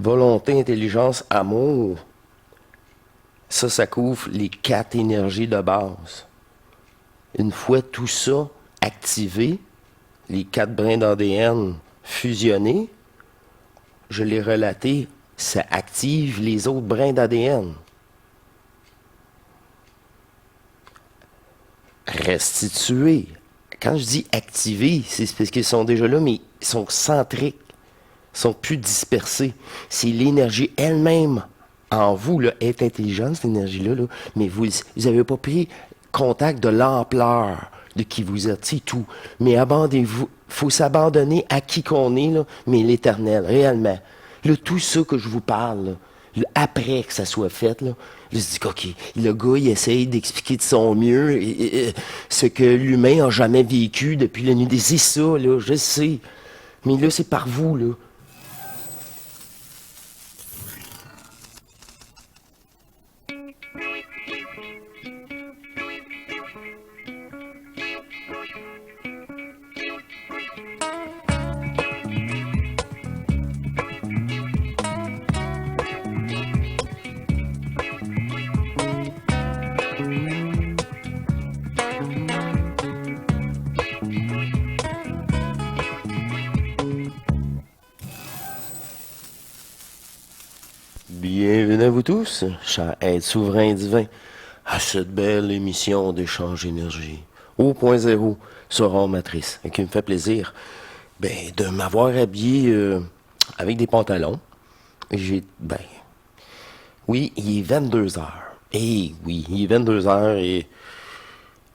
Volonté, intelligence, amour, ça couvre les 4 énergies de base. Une fois tout ça activé, les 4 brins d'ADN fusionnés, je l'ai relaté, ça active les autres brins d'ADN. Restituer. Quand je dis activer, c'est parce qu'ils sont déjà là, mais ils sont centriques, ils sont plus dispersés. C'est l'énergie elle-même en vous, là, est intelligente, cette énergie-là, là, mais vous n'avez pas pris contact de l'ampleur de qui vous êtes, c'est tout. Mais abandonnez-vous, faut s'abandonner à qui qu'on est, là, mais l'éternel, réellement. Là, tout ça que je vous parle, là, après que ça soit fait, là, je dis OK, le gars, il essaye d'expliquer de son mieux ce que l'humain a jamais vécu depuis la nuit des... C'est ça, là, je sais. Mais là, c'est par vous, là. Bienvenue à vous tous, chers êtres souverains divins, à cette belle émission d'échange d'énergie. Au point zéro sur Matrice, et qui me fait plaisir de m'avoir habillé avec des pantalons. Oui, il est 22 heures. Eh oui, il est 22 heures et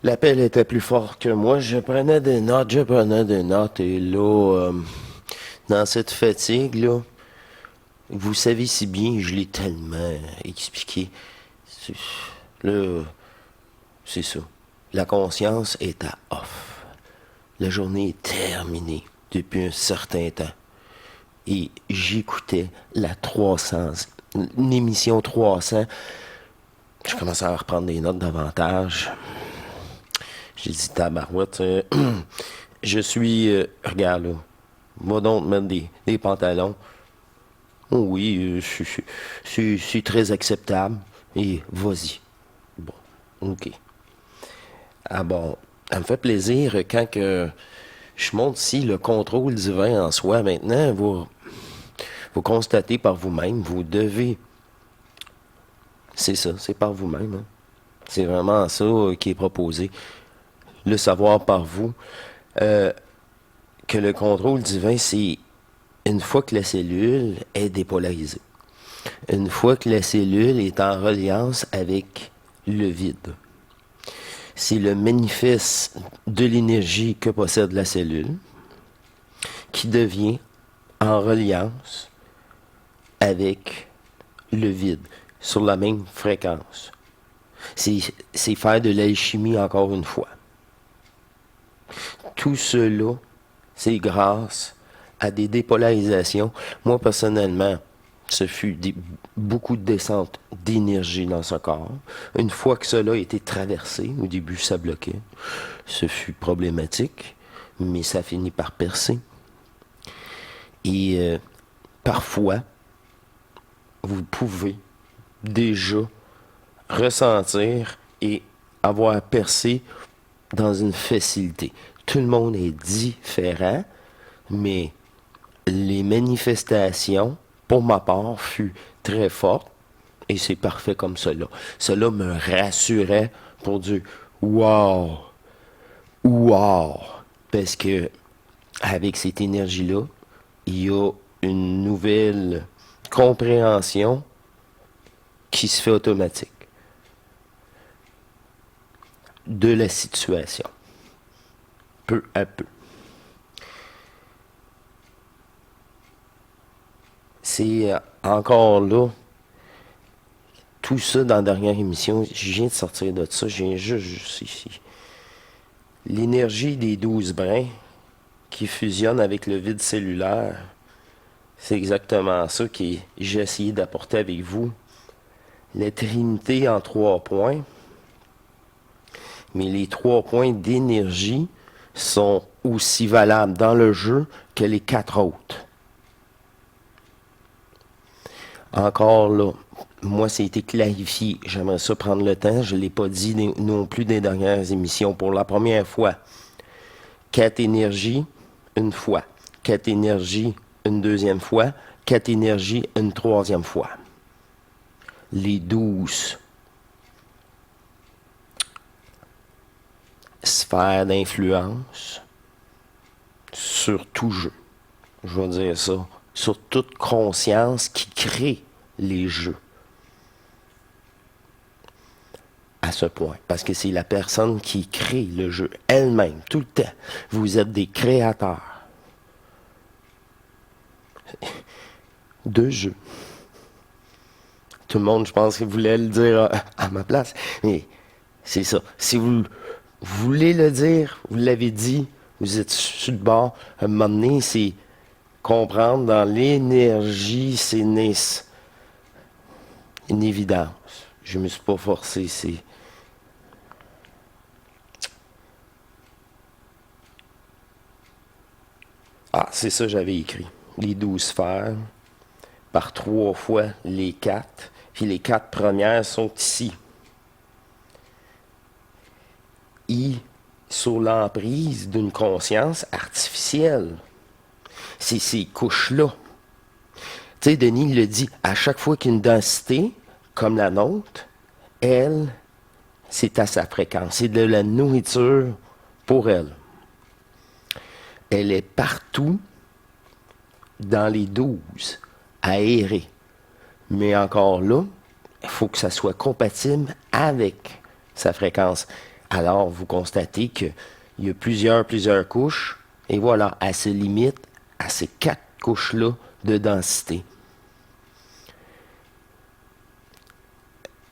l'appel était plus fort que moi. Je prenais des notes, et là, dans cette fatigue-là, vous savez si bien, je l'ai tellement expliqué. C'est- Là, c'est ça. La conscience est à off. La journée est terminée depuis un certain temps. Et j'écoutais la 300, une émission 300. Je commençais à reprendre des notes davantage. J'ai dit, tabarouette, je suis, regarde là, va donc te mettre des pantalons. Oh oui, c'est très acceptable. Et vas-y. Bon, ok. Ah bon, ça me fait plaisir quand que je montre ici le contrôle divin en soi. Maintenant, vous constatez par vous-même, vous devez. C'est ça, c'est par vous-même. Hein. C'est vraiment ça qui est proposé. Le savoir par vous. Que le contrôle divin, c'est une fois que la cellule est dépolarisée. Une fois que la cellule est en reliance avec le vide. C'est le manifeste de l'énergie que possède la cellule qui devient en reliance avec le vide, sur la même fréquence. C'est faire de l'alchimie encore une fois. Tout cela, c'est grâce à des dépolarisations. Moi, personnellement, ce fut beaucoup de descente d'énergie dans ce corps. Une fois que cela a été traversé, au début, ça bloquait. Ce fut problématique, mais ça finit par percer. Et parfois, vous pouvez déjà ressentir et avoir percé dans une facilité. Tout le monde est différent, mais les manifestations, pour ma part, furent très fortes et c'est parfait comme cela. Cela me rassurait pour dire wow, wow, parce que avec cette énergie-là, il y a une nouvelle compréhension qui se fait automatique de la situation, peu à peu. C'est encore là, tout ça dans la dernière émission, je viens de sortir de ça, je viens juste ici. L'énergie des 12 brins qui fusionnent avec le vide cellulaire, c'est exactement ça que j'ai essayé d'apporter avec vous. La trinité en 3 points, mais les 3 points d'énergie sont aussi valables dans le jeu que les 4 autres. Encore là, moi, ça a été clarifié. J'aimerais ça prendre le temps. Je ne l'ai pas dit non plus des dernières émissions. Pour la première fois, 4 énergies, une fois. 4 énergies, une deuxième fois. 4 énergies, une troisième fois. Les 12 sphères d'influence sur tout jeu. Je vais dire ça. Sur toute conscience qui crée les jeux. À ce point. Parce que c'est la personne qui crée le jeu elle-même, tout le temps. Vous êtes des créateurs de jeux. Tout le monde, je pense, voulait le dire à ma place. Mais c'est ça. Si vous voulez le dire, vous l'avez dit, vous êtes sur le bord. À un moment donné, c'est comprendre dans l'énergie, c'est une évidence. Je me suis pas forcé, c'est... Ah, c'est ça que j'avais écrit. Les 12 sphères, par 3 fois les 4, puis les 4 premières sont ici. Sur l'emprise d'une conscience artificielle. C'est ces couches-là. Tu sais, Denis le dit, à chaque fois qu'une densité, comme la nôtre, elle, c'est à sa fréquence. C'est de la nourriture pour elle. Elle est partout dans les 12, aérée. Mais encore là, il faut que ça soit compatible avec sa fréquence. Alors, vous constatez qu'il y a plusieurs couches, et voilà, elle se limite à ces 4 couches-là de densité.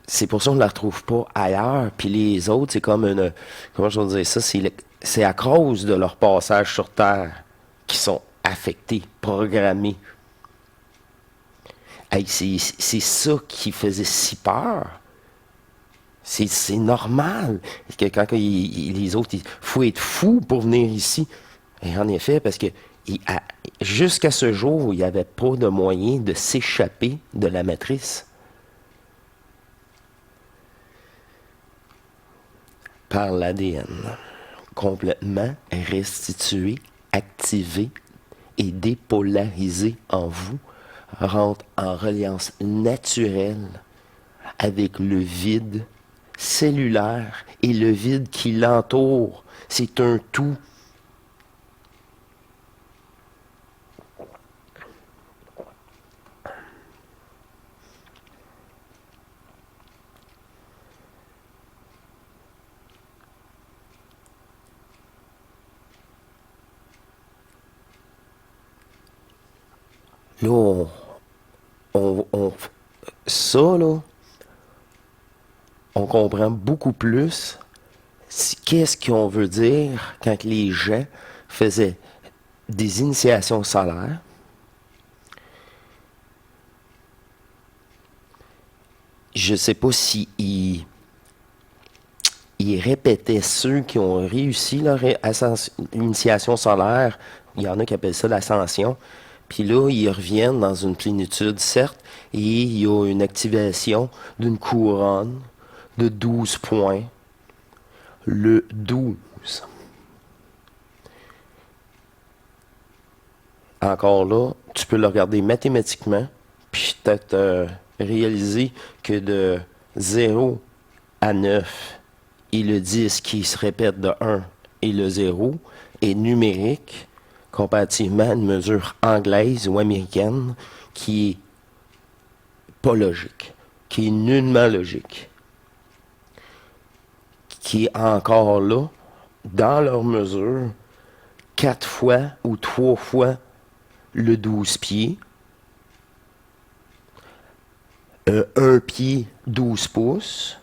C'est pour ça qu'on ne la retrouve pas ailleurs. Puis les autres, c'est comme une... Comment je veux dire ça? C'est à cause de leur passage sur Terre qu'ils sont affectés, programmés. Hey, c'est ça qui faisait si peur. C'est normal. Que quand les autres, il faut être fou pour venir ici. Et en effet, parce que jusqu'à ce jour, il n'y avait pas de moyen de s'échapper de la matrice. Par l'ADN. Complètement restitué, activé et dépolarisé en vous, rentre en reliance naturelle avec le vide cellulaire et le vide qui l'entoure. C'est un tout. Là, ça, là, on comprend beaucoup plus qu'est-ce qu'on veut dire quand les gens faisaient des initiations solaires. Je ne sais pas si ils répétaient ceux qui ont réussi leur initiation solaire. Il y en a qui appellent ça l'ascension. Puis là, ils reviennent dans une plénitude, certes, et il y a une activation d'une couronne de 12 points. Le 12. Encore là, tu peux le regarder mathématiquement, puis peut-être réaliser que de 0 à 9, et le 10 qui se répète de 1 et le 0 est numérique, comparativement à une mesure anglaise ou américaine qui est pas logique, qui est nullement logique, qui est encore là, dans leur mesure, 4 fois ou 3 fois le 12 pieds, 1 pied 12 pouces,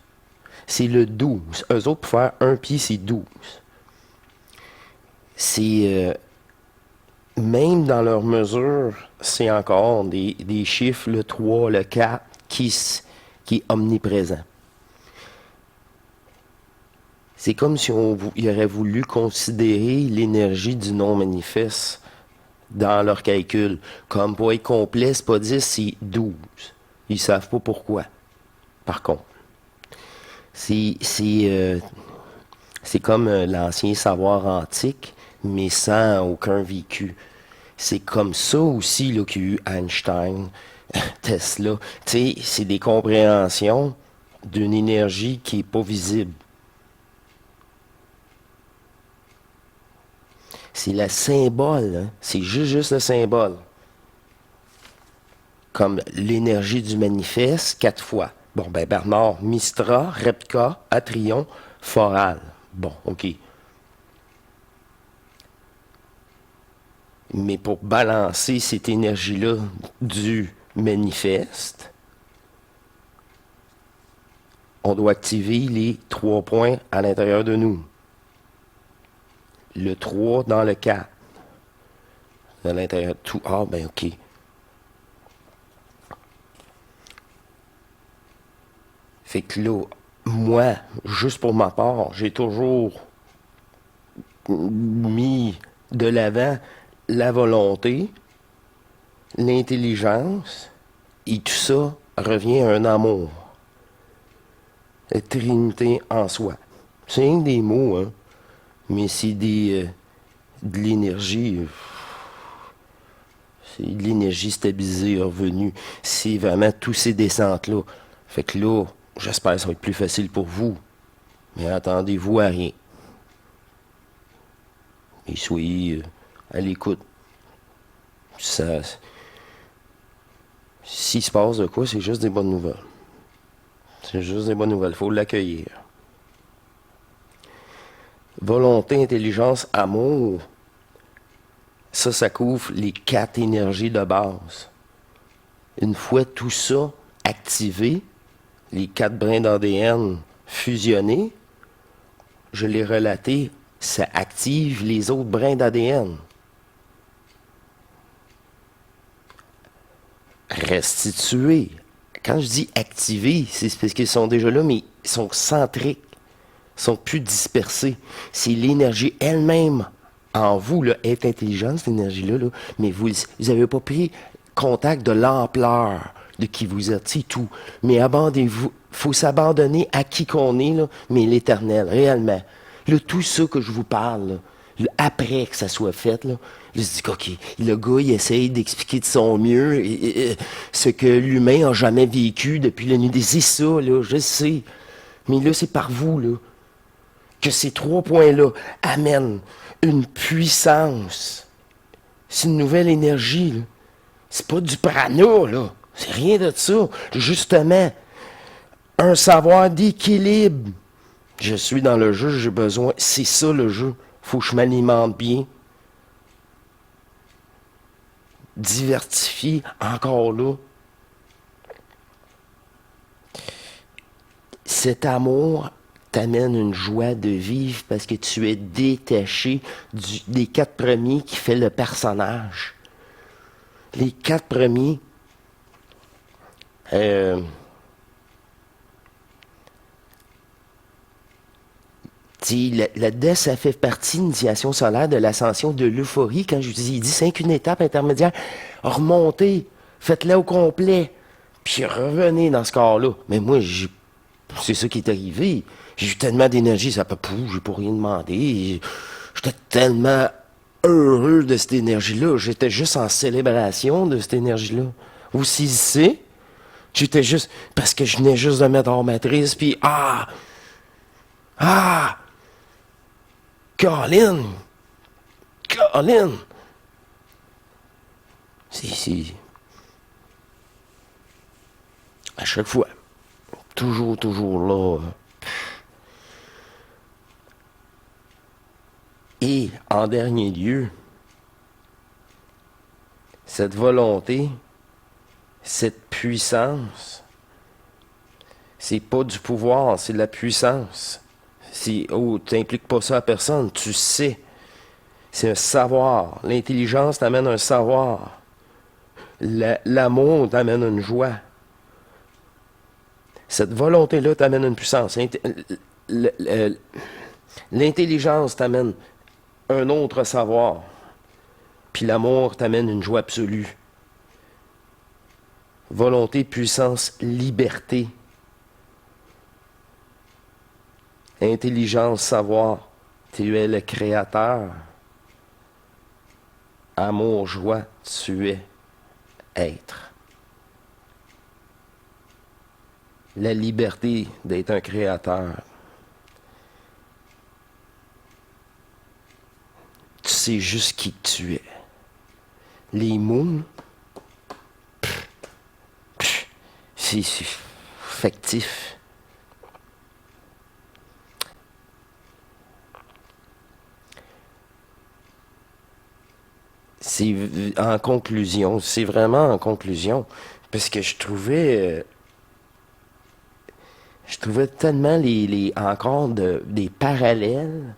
c'est le 12. Eux autres, pour faire 1 pied, c'est 12. C'est... même dans leur mesure, c'est encore des chiffres, le 3, le 4, qui est omniprésent. C'est comme si il aurait voulu considérer l'énergie du non-manifeste dans leur calcul. Comme pour être complet, c'est pas 10, c'est 12. Ils savent pas pourquoi, par contre. C'est comme l'ancien savoir antique, mais sans aucun vécu. C'est comme ça aussi là, qu'il y a eu Einstein, Tesla. Tu sais, c'est des compréhensions d'une énergie qui est pas visible. C'est le symbole, hein. C'est juste le symbole. Comme l'énergie du manifeste, 4 fois. Bon, ben Bernard, Mistra, Repka, Atrion, Foral. Bon, OK. Mais pour balancer cette énergie-là du manifeste, on doit activer les 3 points à l'intérieur de nous. Le 3 dans le 4. À l'intérieur de tout. Ah, ben OK. Fait que là, moi, juste pour ma part, j'ai toujours mis de l'avant la volonté, l'intelligence, et tout ça revient à un amour. La Trinité en soi. C'est rien que des mots, hein, mais c'est de l'énergie. C'est de l'énergie stabilisée, revenue. C'est vraiment tous ces descentes-là. Fait que là, j'espère que ça va être plus facile pour vous. Mais attendez-vous à rien. Et soyez à l'écoute. Ça, s'il se passe de quoi, c'est juste des bonnes nouvelles. C'est juste des bonnes nouvelles. Il faut l'accueillir. Volonté, intelligence, amour. Ça couvre les 4 énergies de base. Une fois tout ça activé, les 4 brins d'ADN fusionnés, je l'ai relaté, ça active les autres brins d'ADN. Restituer. Quand je dis activer, c'est parce qu'ils sont déjà là, mais ils sont centriques, ils sont plus dispersés. C'est l'énergie elle-même en vous, là, est intelligente, cette énergie-là, là, mais vous n'avez pas pris contact de l'ampleur de qui vous êtes, c'est tout. Mais abandonnez-vous, il faut s'abandonner à qui qu'on est, là, mais l'éternel, réellement. Là, tout ça que je vous parle, là, après que ça soit fait, là, je dis OK, le gars, il essaye d'expliquer de son mieux ce que l'humain a jamais vécu depuis la nuit des... C'est ça, là, je sais. Mais là, c'est par vous, là, que ces 3 points-là amènent une puissance. C'est une nouvelle énergie, là. C'est pas du prana, là. C'est rien de ça. Justement, un savoir d'équilibre. Je suis dans le jeu, j'ai besoin. C'est ça le jeu. Faut que je m'alimente bien. Diversifier, encore là. Cet amour t'amène une joie de vivre parce que tu es détaché des 4 premiers qui fait le personnage. Les 4 premiers, là-dedans, ça fait partie de l'initiation solaire de l'ascension de l'euphorie. Quand je vous ai dit, c'est qu'une étape intermédiaire. Remontez, faites-la au complet, puis revenez dans ce corps-là. Mais moi, c'est ça qui est arrivé. J'ai eu tellement d'énergie, ça peut pas, j'ai pas rien demandé. J'étais tellement heureux de cette énergie-là. J'étais juste en célébration de cette énergie-là. Vous saisissez? J'étais juste... Parce que je venais juste de mettre hors matrice, puis Colin! Colin! C'est... À chaque fois. Toujours là. Et, en dernier lieu, cette volonté, cette puissance, c'est pas du pouvoir, c'est de la puissance. T'impliques pas ça à personne, tu sais. C'est un savoir. L'intelligence t'amène un savoir. L'amour t'amène une joie. Cette volonté-là t'amène une puissance. L'intelligence t'amène un autre savoir. Puis l'amour t'amène une joie absolue. volonté, puissance, liberté, intelligence, savoir. Tu es le créateur. Amour, joie, tu es être. La liberté d'être un créateur. Tu sais juste qui tu es. Les mots, c'est factif. C'est en conclusion, c'est vraiment en conclusion, parce que je trouvais tellement encore des parallèles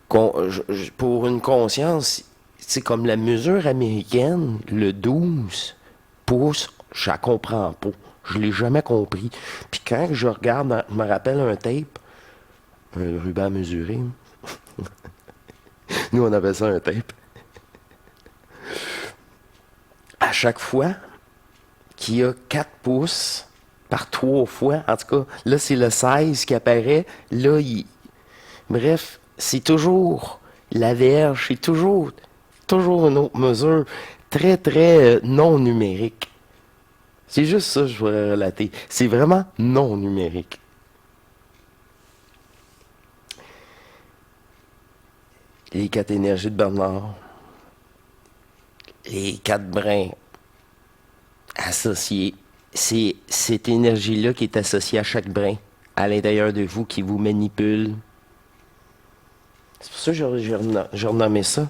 pour une conscience, c'est comme la mesure américaine, le 12 pouces, je la comprends pas. Je l'ai jamais compris. Puis quand je regarde, je me rappelle un tape, un ruban mesuré. Nous, on appelle ça un tape. À chaque fois qu'il y a 4 pouces par 3 fois, en tout cas, là, c'est le 16 qui apparaît. Là, bref, c'est toujours la Vierge, c'est toujours une autre mesure très, très non numérique. C'est juste ça que je voudrais relater. C'est vraiment non numérique. Les 4 énergies de Bernard, les 4 brins associés, c'est cette énergie-là qui est associée à chaque brin, à l'intérieur de vous, qui vous manipule. C'est pour ça que j'ai renommé ça.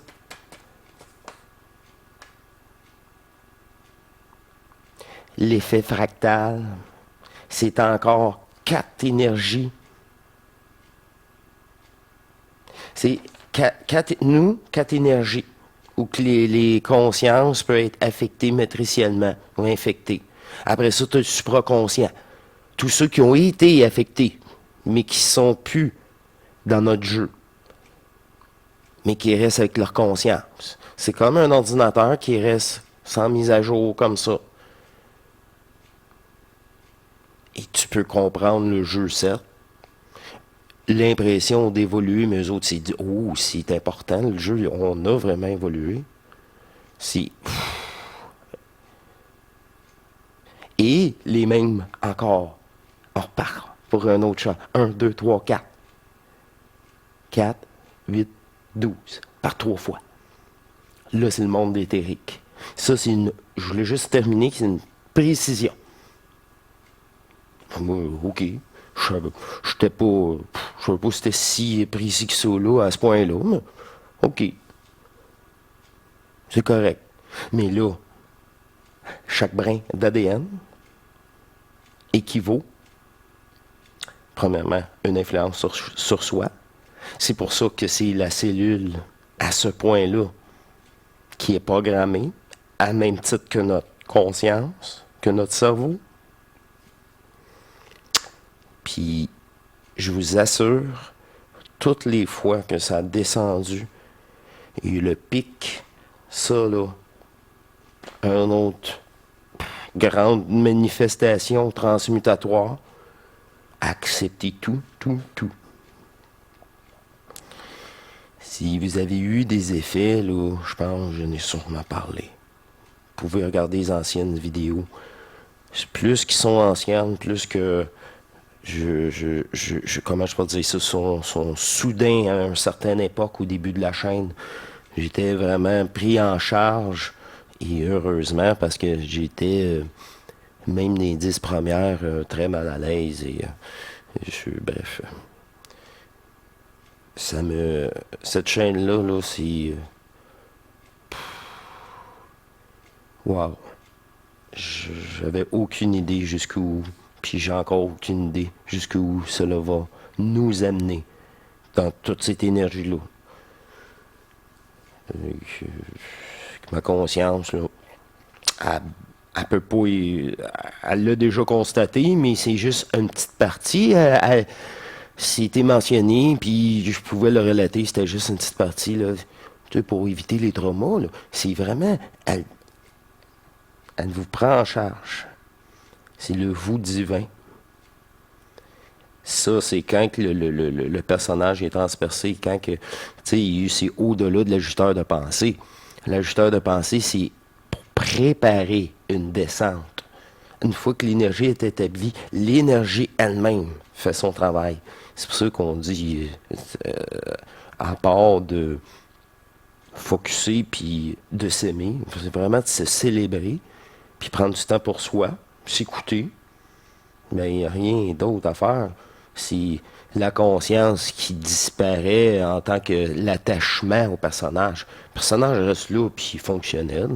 L'effet fractal, c'est encore 4 énergies. C'est 4 énergies où que les consciences peuvent être affectées matriciellement ou infectées. Après ça, tu as le supraconscient. Tous ceux qui ont été affectés, mais qui ne sont plus dans notre jeu, mais qui restent avec leur conscience. C'est comme un ordinateur qui reste sans mise à jour comme ça. Et tu peux comprendre le jeu, certes. L'impression d'évoluer, mais eux autres, c'est dit, oh, c'est important, le jeu, on a vraiment évolué. C'est... Et les mêmes encore. On repart pour un autre chant. 1, 2, 3, 4. 4, 8, 12. Par 3 fois. Là, c'est le monde éthérique. Ça, c'est une... Je voulais juste terminer, c'est une précision. OK. Je savais pas si c'était si précis que ça, là, à ce point-là, mais OK. C'est correct. Mais là, chaque brin d'ADN équivaut, premièrement, une influence sur soi. C'est pour ça que c'est la cellule, à ce point-là, qui est programmée, à même titre que notre conscience, que notre cerveau. Puis, je vous assure, toutes les fois que ça a descendu, il y a eu le pic, ça là, un autre grande manifestation transmutatoire, acceptez tout, tout, tout. Si vous avez eu des effets, là, je pense que je n'ai sûrement parlé. Vous pouvez regarder les anciennes vidéos. Plus qu'ils sont anciennes, plus que comment je peux dire ça, sont soudains à une certaine époque au début de la chaîne. J'étais vraiment pris en charge et heureusement parce que j'étais même les 10 premières très mal à l'aise et bref. Cette chaîne-là, là, c'est wow. J'avais aucune idée jusqu'où, puis j'ai encore aucune idée jusqu'où cela va nous amener dans toute cette énergie-là. Ma conscience, là, elle peut pas, elle l'a déjà constaté, mais c'est juste une petite partie. C'était mentionné, puis je pouvais le relater, c'était juste une petite partie, là, tu sais, pour éviter les traumas, là. C'est vraiment, Elle vous prend en charge. C'est le vous divin. Ça, c'est quand que le personnage est transpercé, quand que, tu sais, c'est au-delà de l'ajusteur de pensée. L'ajusteur de pensée, c'est pour préparer une descente. Une fois que l'énergie est établie, l'énergie elle-même fait son travail. C'est pour ça qu'on dit, à part de focusser puis de s'aimer, c'est vraiment de se célébrer, puis prendre du temps pour soi, s'écouter. Mais il n'y a rien d'autre à faire. C'est la conscience qui disparaît en tant que l'attachement au personnage. Le personnage reste là, puis fonctionnel.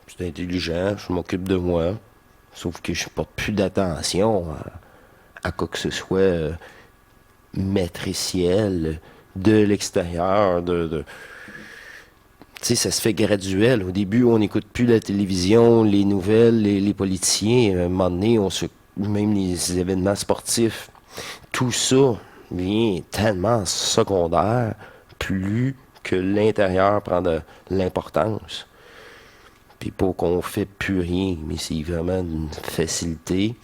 C'est intelligent, je m'occupe de moi. Sauf que je porte plus d'attention à quoi que ce soit matriciel de l'extérieur. Tu sais, ça se fait graduel. Au début, on n'écoute plus la télévision, les nouvelles, les politiciens. À un moment donné, même les événements sportifs, tout ça devient tellement secondaire, plus que l'intérieur prend de l'importance. Puis pas qu'on fait plus rien, mais c'est vraiment une facilité.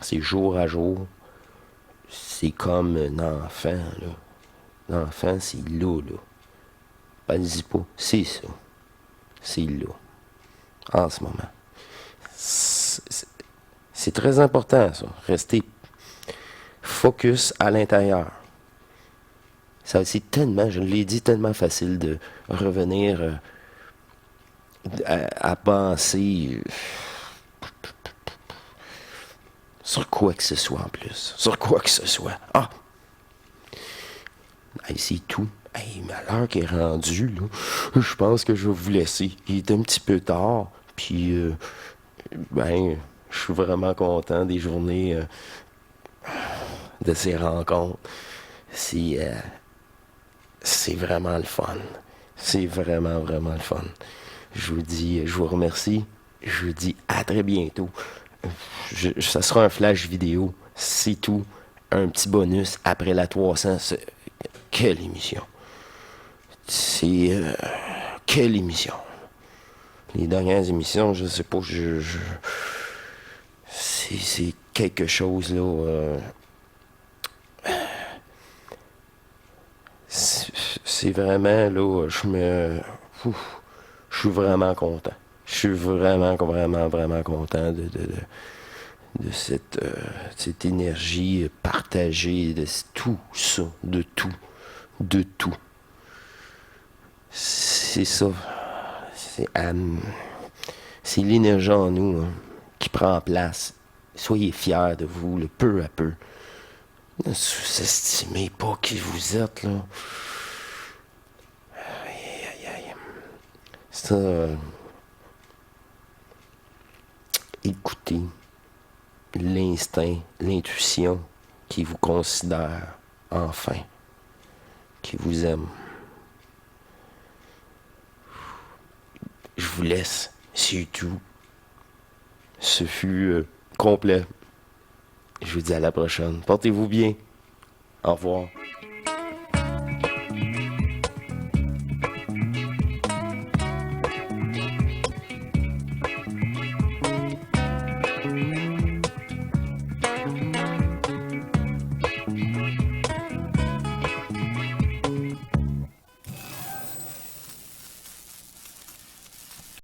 C'est jour à jour. C'est comme un enfant, là. L'enfant, c'est là. Allez-y pas. C'est ça. C'est là. En ce moment. C'est très important, ça. Rester focus à l'intérieur. Ça, c'est tellement, je l'ai dit, tellement facile de revenir à penser sur quoi que ce soit en plus. Sur quoi que ce soit. Ah! Hey, c'est tout. Hey, mais à l'heure qui est rendue, là, je pense que je vais vous laisser. Il est un petit peu tard. Puis, ben, je suis vraiment content des journées de ces rencontres. C'est vraiment le fun. C'est vraiment, vraiment le fun. Je vous remercie. Je vous dis à très bientôt. Ça sera un flash vidéo. C'est tout. Un petit bonus après la 300. Quelle émission. Quelle émission. Les dernières émissions, je sais pas, c'est quelque chose, là. C'est vraiment, là, je suis vraiment content. Je suis vraiment, vraiment, vraiment content de cette énergie partagée, de tout ça, de tout. C'est ça. C'est l'énergie en nous, hein, qui prend place. Soyez fiers de vous, le peu à peu. Ne sous-estimez pas qui vous êtes, là. Aïe, aïe, aïe. Ça, écoutez l'instinct, l'intuition qui vous considère enfin, qui vous aime. Je vous laisse, c'est tout. Ce fut complet. Je vous dis à la prochaine. Portez-vous bien. Au revoir.